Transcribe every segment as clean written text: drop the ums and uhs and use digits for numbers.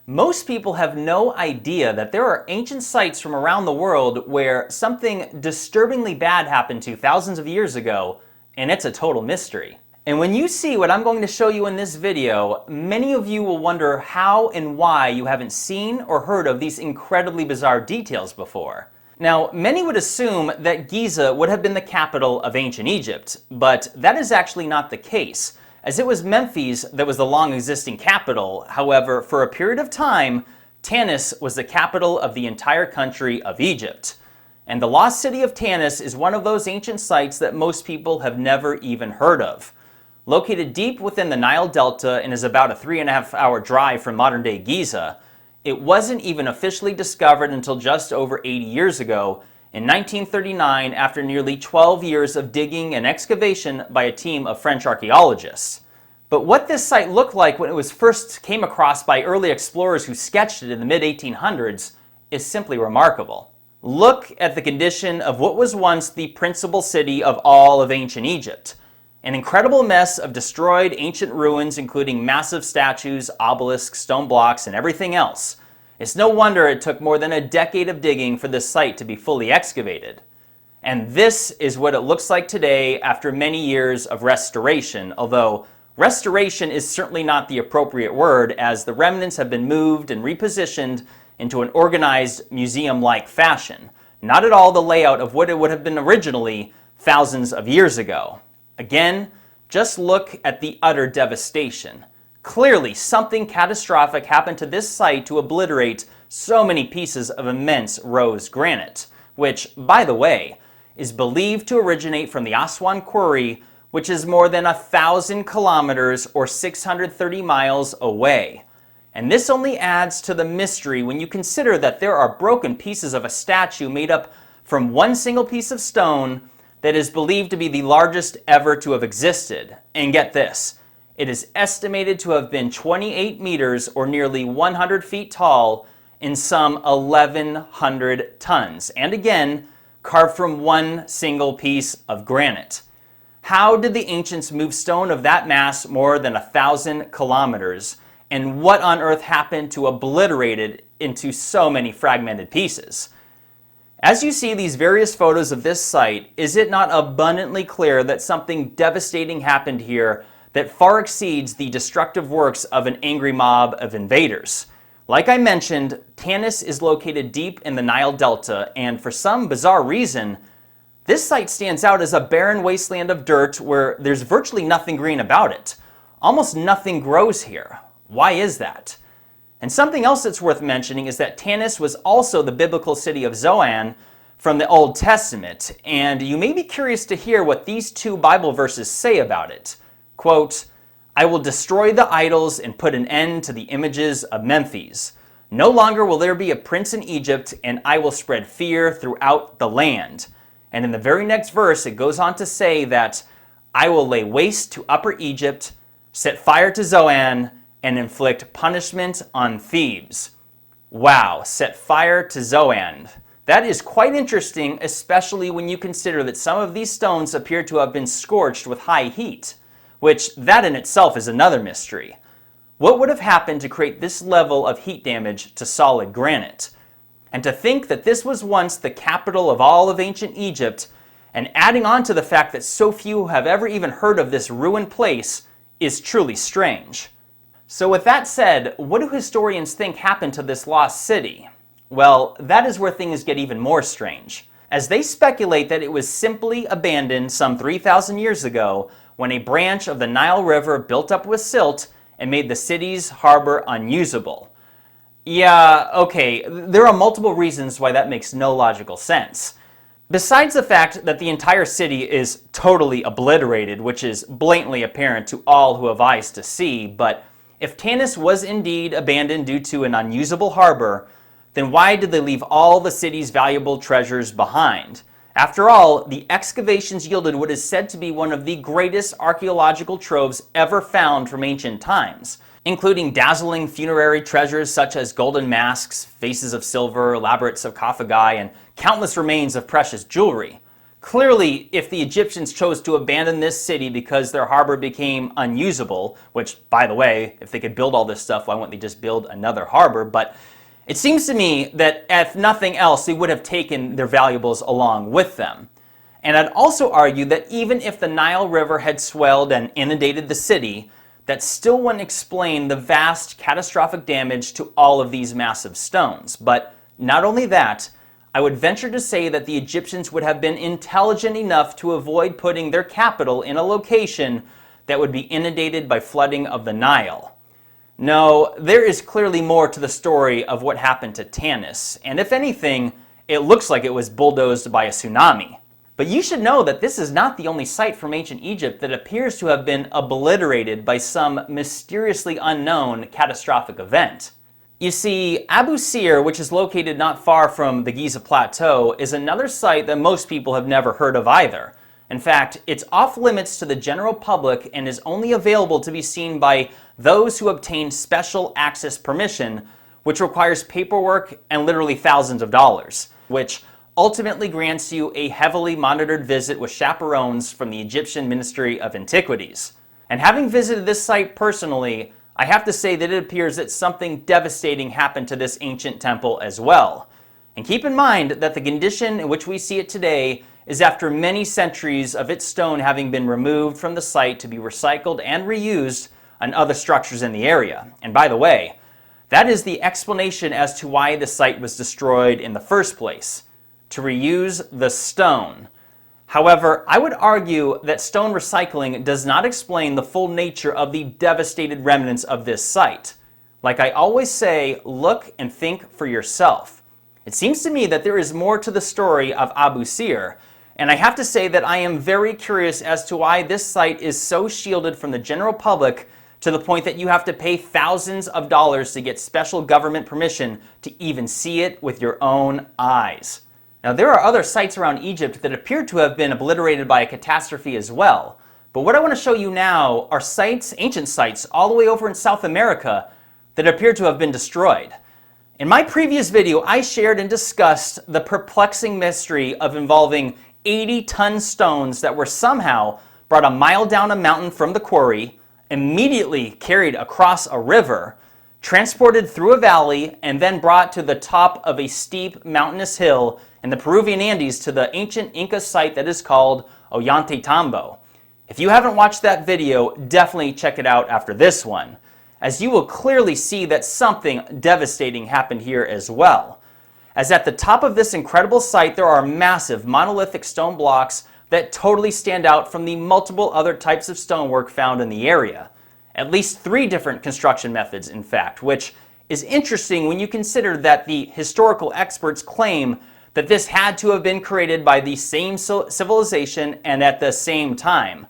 Most people have no idea that there are ancient sites from around the world where something disturbingly bad happened to thousands of years ago, and it's a total mystery. And when you see what I'm going to show you in this video, many of you will wonder how and why you haven't seen or heard of these incredibly bizarre details before. Now, many would assume that Giza would have been the capital of ancient Egypt, but that is actually not the case, as it was Memphis that was the long-existing capital. However, for a period of time, Tanis was the capital of the entire country of Egypt. And the lost city of Tanis is one of those ancient sites that most people have never even heard of. Located deep within the Nile Delta and is about a 3.5-hour drive from modern-day Giza, it wasn't even officially discovered until just over 80 years ago, in 1939, after nearly 12 years of digging and excavation by a team of French archaeologists. But what this site looked like when it was first came across by early explorers who sketched it in the mid-1800s is simply remarkable. Look at the condition of what was once the principal city of all of ancient Egypt. An incredible mess of destroyed ancient ruins, including massive statues, obelisks, stone blocks, and everything else. It's no wonder it took more than a decade of digging for this site to be fully excavated. And this is what it looks like today after many years of restoration, although restoration is certainly not the appropriate word, as the remnants have been moved and repositioned into an organized museum-like fashion. Not at all the layout of what it would have been originally thousands of years ago. Again, just look at the utter devastation. Clearly, something catastrophic happened to this site to obliterate so many pieces of immense rose granite, which, by the way, is believed to originate from the Aswan Quarry, which is more than 1,000 kilometers or 630 miles away. And this only adds to the mystery when you consider that there are broken pieces of a statue made up from one single piece of stone that is believed to be the largest ever to have existed. And get this, it is estimated to have been 28 meters or nearly 100 feet tall and some 1,100 tons. And again, carved from one single piece of granite. How did the ancients move stone of that mass more than 1,000 kilometers? And what on earth happened to obliterate it into so many fragmented pieces? As you see these various photos of this site, is it not abundantly clear that something devastating happened here that far exceeds the destructive works of an angry mob of invaders? Like I mentioned, Tanis is located deep in the Nile Delta, and for some bizarre reason, this site stands out as a barren wasteland of dirt where there's virtually nothing green about it. Almost nothing grows here. Why is that? And something else that's worth mentioning is that Tanis was also the biblical city of Zoan from the Old Testament, and you may be curious to hear what these two Bible verses say about it. Quote, "I will destroy the idols and put an end to the images of Memphis. No longer will there be a prince in Egypt, and I will spread fear throughout the land." And in the very next verse, it goes on to say that I will lay waste to Upper Egypt, set fire to Zoan, and inflict punishment on Thebes. Wow, set fire to Zoan. That is quite interesting, especially when you consider that some of these stones appear to have been scorched with high heat, which that in itself is another mystery. What would have happened to create this level of heat damage to solid granite? And to think that this was once the capital of all of ancient Egypt, and adding on to the fact that so few have ever even heard of this ruined place, is truly strange. So with that said, what do historians think happened to this lost city? Well, that is where things get even more strange, as they speculate that it was simply abandoned some 3,000 years ago when a branch of the Nile River built up with silt and made the city's harbor unusable. Yeah, okay, there are multiple reasons why that makes no logical sense. Besides the fact that the entire city is totally obliterated, which is blatantly apparent to all who have eyes to see, but if Tanis was indeed abandoned due to an unusable harbor, then why did they leave all the city's valuable treasures behind? After all, the excavations yielded what is said to be one of the greatest archaeological troves ever found from ancient times, including dazzling funerary treasures such as golden masks, vases of silver, elaborate sarcophagi, and countless remains of precious jewelry. Clearly, if the Egyptians chose to abandon this city because their harbor became unusable, which, by the way, if they could build all this stuff, why wouldn't they just build another harbor? But it seems to me that if nothing else, they would have taken their valuables along with them. And I'd also argue that even if the Nile River had swelled and inundated the city, that still wouldn't explain the vast catastrophic damage to all of these massive stones. But not only that, I would venture to say that the Egyptians would have been intelligent enough to avoid putting their capital in a location that would be inundated by flooding of the Nile. No, there is clearly more to the story of what happened to Tanis, and if anything, it looks like it was bulldozed by a tsunami. But you should know that this is not the only site from ancient Egypt that appears to have been obliterated by some mysteriously unknown catastrophic event. You see, Abu Sir, which is located not far from the Giza Plateau, is another site that most people have never heard of either. In fact, it's off limits to the general public and is only available to be seen by those who obtain special access permission, which requires paperwork and literally thousands of dollars, which ultimately grants you a heavily monitored visit with chaperones from the Egyptian Ministry of Antiquities. And having visited this site personally, I have to say that it appears that something devastating happened to this ancient temple as well. And keep in mind that the condition in which we see it today is after many centuries of its stone having been removed from the site to be recycled and reused on other structures in the area. And by the way, that is the explanation as to why the site was destroyed in the first place, to reuse the stone. However, I would argue that stone recycling does not explain the full nature of the devastated remnants of this site. Like I always say, look and think for yourself. It seems to me that there is more to the story of Abu Sir, and I have to say that I am very curious as to why this site is so shielded from the general public to the point that you have to pay thousands of dollars to get special government permission to even see it with your own eyes. Now, there are other sites around Egypt that appear to have been obliterated by a catastrophe as well. But what I want to show you now are sites, ancient sites, all the way over in South America that appear to have been destroyed. In my previous video, I shared and discussed the perplexing mystery of involving 80-ton stones that were somehow brought a mile down a mountain from the quarry, immediately carried across a river, transported through a valley, and then brought to the top of a steep mountainous hill in the Peruvian Andes to the ancient Inca site that is called Ollantaytambo. If you haven't watched that video, definitely check it out after this one, as you will clearly see that something devastating happened here as well. As at the top of this incredible site, there are massive monolithic stone blocks that totally stand out from the multiple other types of stonework found in the area. At least 3 different construction methods, in fact, which is interesting when you consider that the historical experts claim that this had to have been created by the same civilization and at the same time.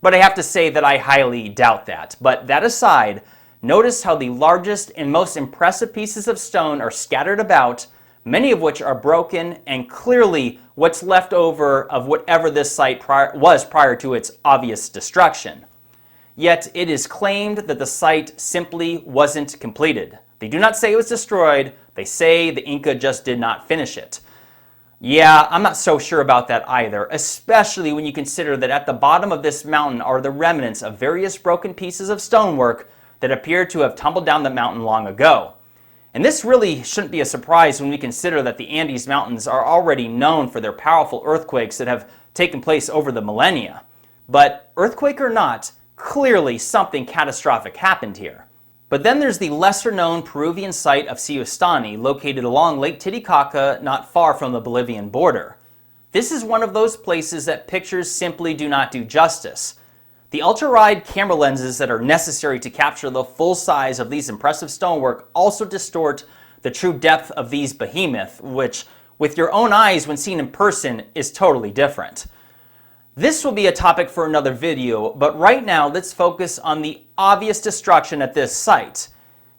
But I have to say that I highly doubt that. But that aside, notice how the largest and most impressive pieces of stone are scattered about, many of which are broken and clearly what's left over of whatever this site was prior to its obvious destruction. Yet it is claimed that the site simply wasn't completed. They do not say it was destroyed, they say the Inca just did not finish it. Yeah, I'm not so sure about that either, especially when you consider that at the bottom of this mountain are the remnants of various broken pieces of stonework that appear to have tumbled down the mountain long ago. And this really shouldn't be a surprise when we consider that the Andes Mountains are already known for their powerful earthquakes that have taken place over the millennia. But earthquake or not, clearly something catastrophic happened here. But then there's the lesser-known Peruvian site of Siustani, located along Lake Titicaca, not far from the Bolivian border. This is one of those places that pictures simply do not do justice. The ultra-wide camera lenses that are necessary to capture the full size of these impressive stonework also distort the true depth of these behemoths, which, with your own eyes when seen in person, is totally different. This will be a topic for another video, but right now let's focus on the obvious destruction at this site.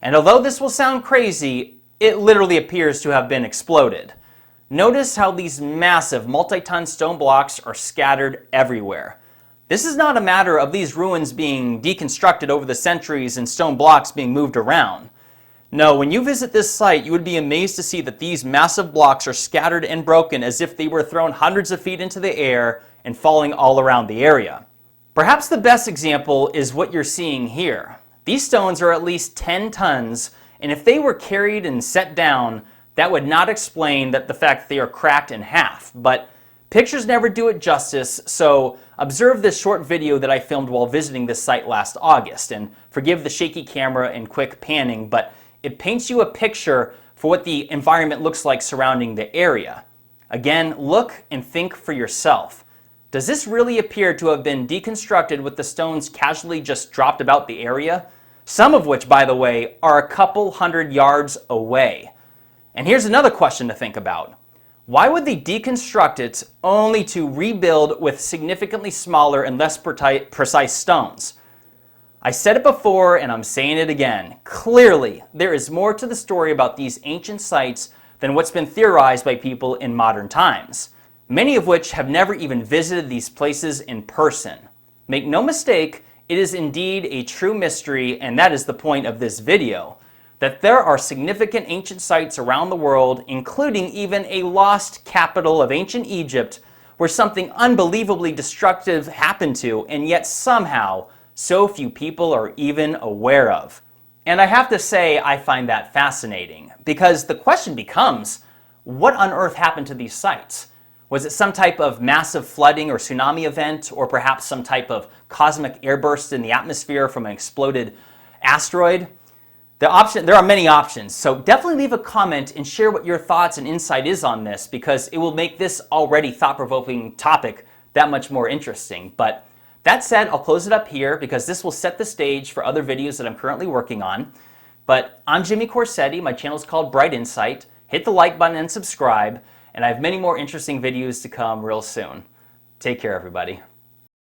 And although this will sound crazy, it literally appears to have been exploded. Notice how these massive multi-ton stone blocks are scattered everywhere. This is not a matter of these ruins being deconstructed over the centuries and stone blocks being moved around. No, when you visit this site, you would be amazed to see that these massive blocks are scattered and broken as if they were thrown hundreds of feet into the air and falling all around the area. Perhaps the best example is what you're seeing here. These stones are at least 10 tons, and if they were carried and set down, that would not explain the fact that they are cracked in half. But pictures never do it justice, so observe this short video that I filmed while visiting this site last August, and forgive the shaky camera and quick panning, but it paints you a picture for what the environment looks like surrounding the area. Again, look and think for yourself. Does this really appear to have been deconstructed with the stones casually just dropped about the area? Some of which, by the way, are a couple hundred yards away. And here's another question to think about. Why would they deconstruct it only to rebuild with significantly smaller and less precise stones? I said it before and I'm saying it again. Clearly, there is more to the story about these ancient sites than what's been theorized by people in modern times, many of which have never even visited these places in person. Make no mistake, it is indeed a true mystery, and that is the point of this video, that there are significant ancient sites around the world, including even a lost capital of ancient Egypt, where something unbelievably destructive happened to, and yet somehow so few people are even aware of. And I have to say, I find that fascinating, because the question becomes, what on earth happened to these sites? Was it some type of massive flooding or tsunami event, or perhaps some type of cosmic airburst in the atmosphere from an exploded asteroid? There are many options, so definitely leave a comment and share what your thoughts and insight is on this, because it will make this already thought-provoking topic that much more interesting. But that said, I'll close it up here because this will set the stage for other videos that I'm currently working on. But I'm Jimmy Corsetti, my channel is called Bright Insight. Hit the like button and subscribe, and I have many more interesting videos to come real soon. Take care, everybody.